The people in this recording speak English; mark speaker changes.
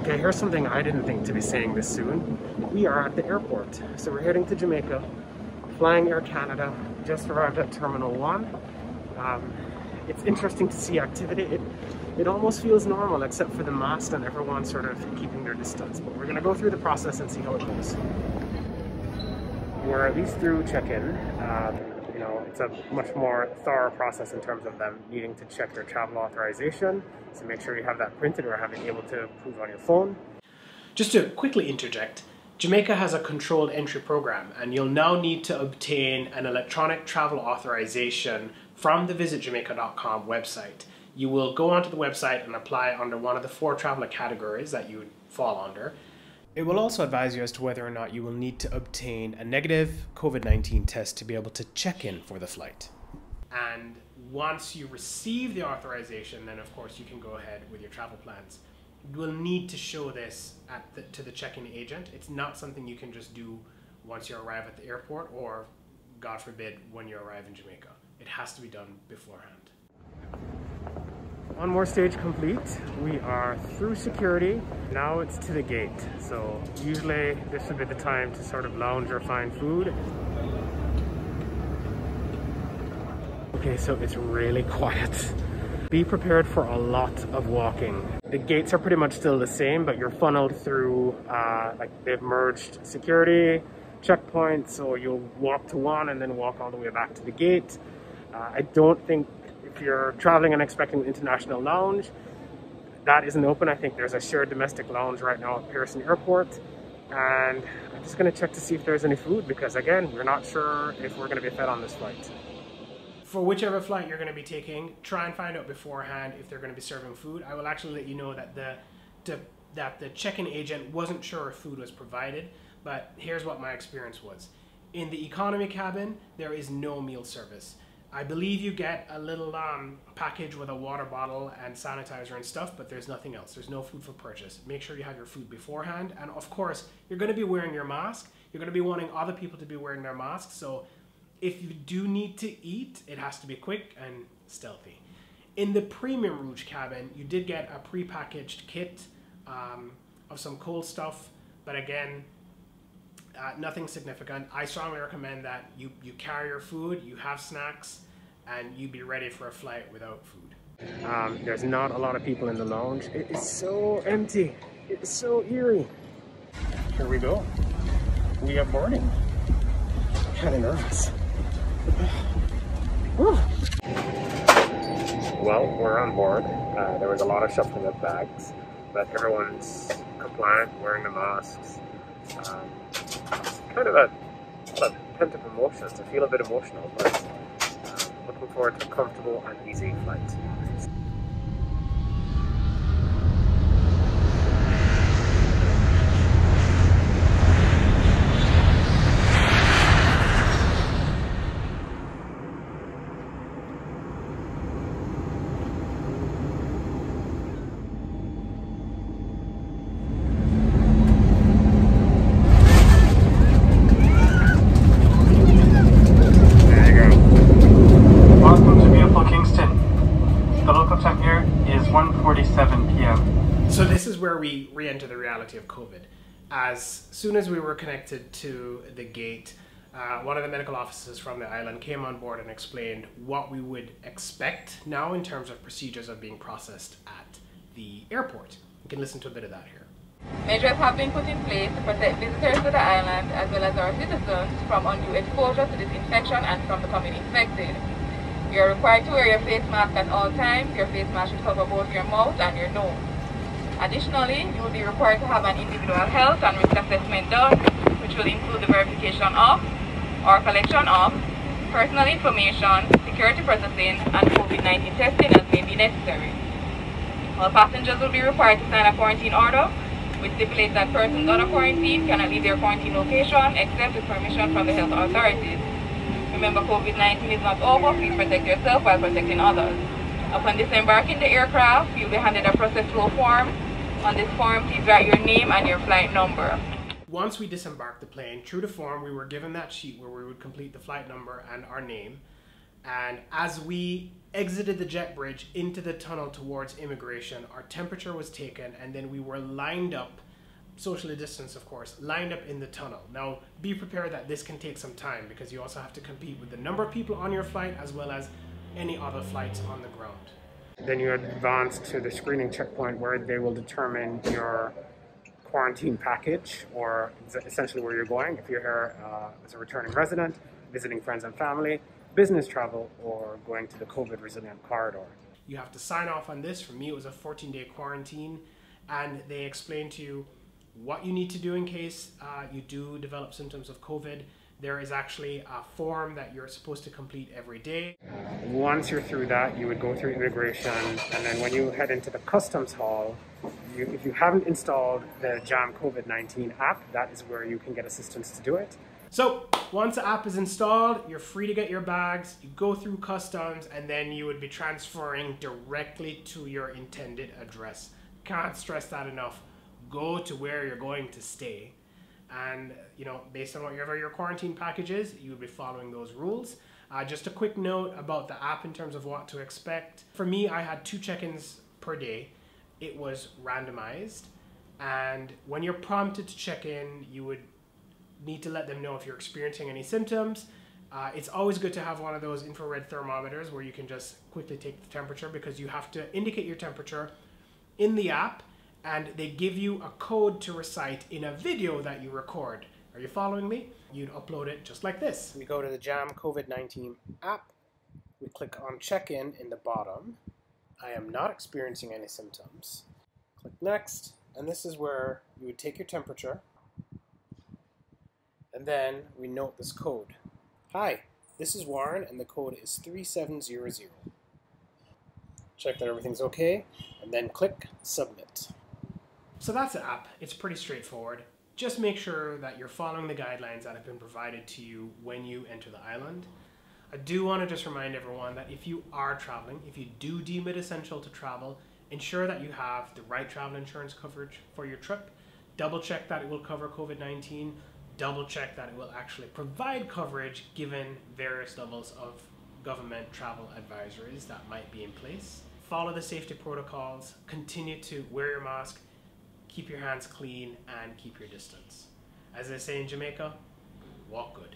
Speaker 1: Okay, here's something I didn't think to be saying this soon. We are at the airport. So we're heading to Jamaica, flying Air Canada, just arrived at Terminal 1. It's interesting to see activity. It almost feels normal except for the mask and everyone sort of keeping their distance. But we're going to go through the process and see how it goes. We're at least through check-in. You know, it's a much more thorough process in terms of them needing to check your travel authorization. So make sure you have that printed or have it able to prove on your phone.
Speaker 2: Just to quickly interject, Jamaica has a controlled entry program and you'll now need to obtain an electronic travel authorization from the visitjamaica.com website. You will go onto the website and apply under one of the 4 traveler categories that you would fall under. It will also advise you as to whether or not you will need to obtain a negative COVID-19 test to be able to check in for the flight. And once you receive the authorization, then of course you can go ahead with your travel plans. You will need to show this to the check-in agent. It's not something you can just do once you arrive at the airport or, God forbid, when you arrive in Jamaica. It has to be done beforehand.
Speaker 1: One more stage complete. We are through security. Now it's to the gate. So usually this would be the time to sort of lounge or find food. Okay, so it's really quiet. Be prepared for a lot of walking. The gates are pretty much still the same, but you're funneled through, like they've merged security checkpoints, so you'll walk to one and then walk all the way back to the gate. I don't think if you're traveling and expecting an international lounge, that isn't open. I think there's a shared domestic lounge right now at Pearson Airport. And I'm just gonna check to see if there's any food because again, we're not sure if we're gonna be fed on this flight.
Speaker 2: For whichever flight you're going to be taking, try and find out beforehand if they're going to be serving food. I will actually let you know that the check-in agent wasn't sure if food was provided, but here's what my experience was. In the economy cabin, there is no meal service. I believe you get a little package with a water bottle and sanitizer and stuff, but there's nothing else. There's no food for purchase. Make sure you have your food beforehand, and of course, you're going to be wearing your mask. You're going to be wanting other people to be wearing their masks, so if you do need to eat, it has to be quick and stealthy. In the Premium Rouge cabin, you did get a pre-packaged kit of some cold stuff, but again, nothing significant. I strongly recommend that you carry your food, you have snacks, and you be ready for a flight without food.
Speaker 1: There's not a lot of people in the lounge. It is so empty. It is so eerie. Here we go. We are boarding. I'm kind of nervous. Well, we're on board. There was a lot of shuffling of bags, but everyone's compliant, wearing the masks. Kind of a pent-up emotions. I feel a bit emotional, but looking forward to a comfortable and easy flight.
Speaker 2: So this is where we re-enter the reality of COVID. As soon as we were connected to the gate, one of the medical officers from the island came on board and explained what we would expect now in terms of procedures of being processed at the airport. You can listen to a bit of that here.
Speaker 3: Measures have been put in place to protect visitors to the island as well as our citizens from undue exposure to this infection and from becoming infected. You are required to wear your face mask at all times. Your face mask should cover both your mouth and your nose. Additionally, you will be required to have an individual health and risk assessment done, which will include the verification of or collection of personal information, security processing, and COVID-19 testing as may be necessary. All passengers will be required to sign a quarantine order, which stipulates that persons under quarantine cannot leave their quarantine location except with permission from the health authorities. Remember, COVID-19 is not over. Please protect yourself while protecting others. Upon disembarking the aircraft, you'll be handed a process flow form. On this form, please write your name and your flight number.
Speaker 2: Once we disembarked the plane, true to form, we were given that sheet where we would complete the flight number and our name. And as we exited the jet bridge into the tunnel towards immigration, our temperature was taken, and then we were lined up, socially distanced of course, lined up in the tunnel. Now be prepared that this can take some time because you also have to compete with the number of people on your flight as well as any other flights on the ground.
Speaker 1: Then you advance to the screening checkpoint where they will determine your quarantine package, or essentially where you're going, if you're here as a returning resident, visiting friends and family, business travel, or going to the COVID resilient corridor.
Speaker 2: You have to sign off on this. For me, it was a 14-day quarantine, and they explain to you what you need to do in case you do develop symptoms of COVID. There is actually a form that you're supposed to complete every day.
Speaker 1: Once you're through that, you would go through immigration, and then when you head into the customs hall, if you haven't installed the JAM COVID-19 app, that is where you can get assistance to do it.
Speaker 2: So once the app is installed, you're free to get your bags, you go through customs, and then you would be transferring directly to your intended address. Can't stress that enough. Go to where you're going to stay. And, you know, based on whatever your quarantine package is, you would be following those rules. Just a quick note about the app in terms of what to expect. For me, I had 2 check-ins per day. It was randomized. And when you're prompted to check in, you would need to let them know if you're experiencing any symptoms. It's always good to have one of those infrared thermometers where you can just quickly take the temperature, because you have to indicate your temperature in the app, and they give you a code to recite in a video that you record. Are you following me? You'd upload it just like this. We go to the JAM COVID-19 app. We click on check-in in the bottom. I am not experiencing any symptoms. Click next, and this is where you would take your temperature. And then we note this code. Hi, this is Warren, and the code is 3700. Check that everything's okay, and then click submit. So that's the app. It's pretty straightforward. Just make sure that you're following the guidelines that have been provided to you when you enter the island. I do want to just remind everyone that if you are traveling, if you do deem it essential to travel, ensure that you have the right travel insurance coverage for your trip. Double check that it will cover COVID-19. Double check that it will actually provide coverage given various levels of government travel advisories that might be in place. Follow the safety protocols, continue to wear your mask, keep your hands clean, and keep your distance. As they say in Jamaica, walk good.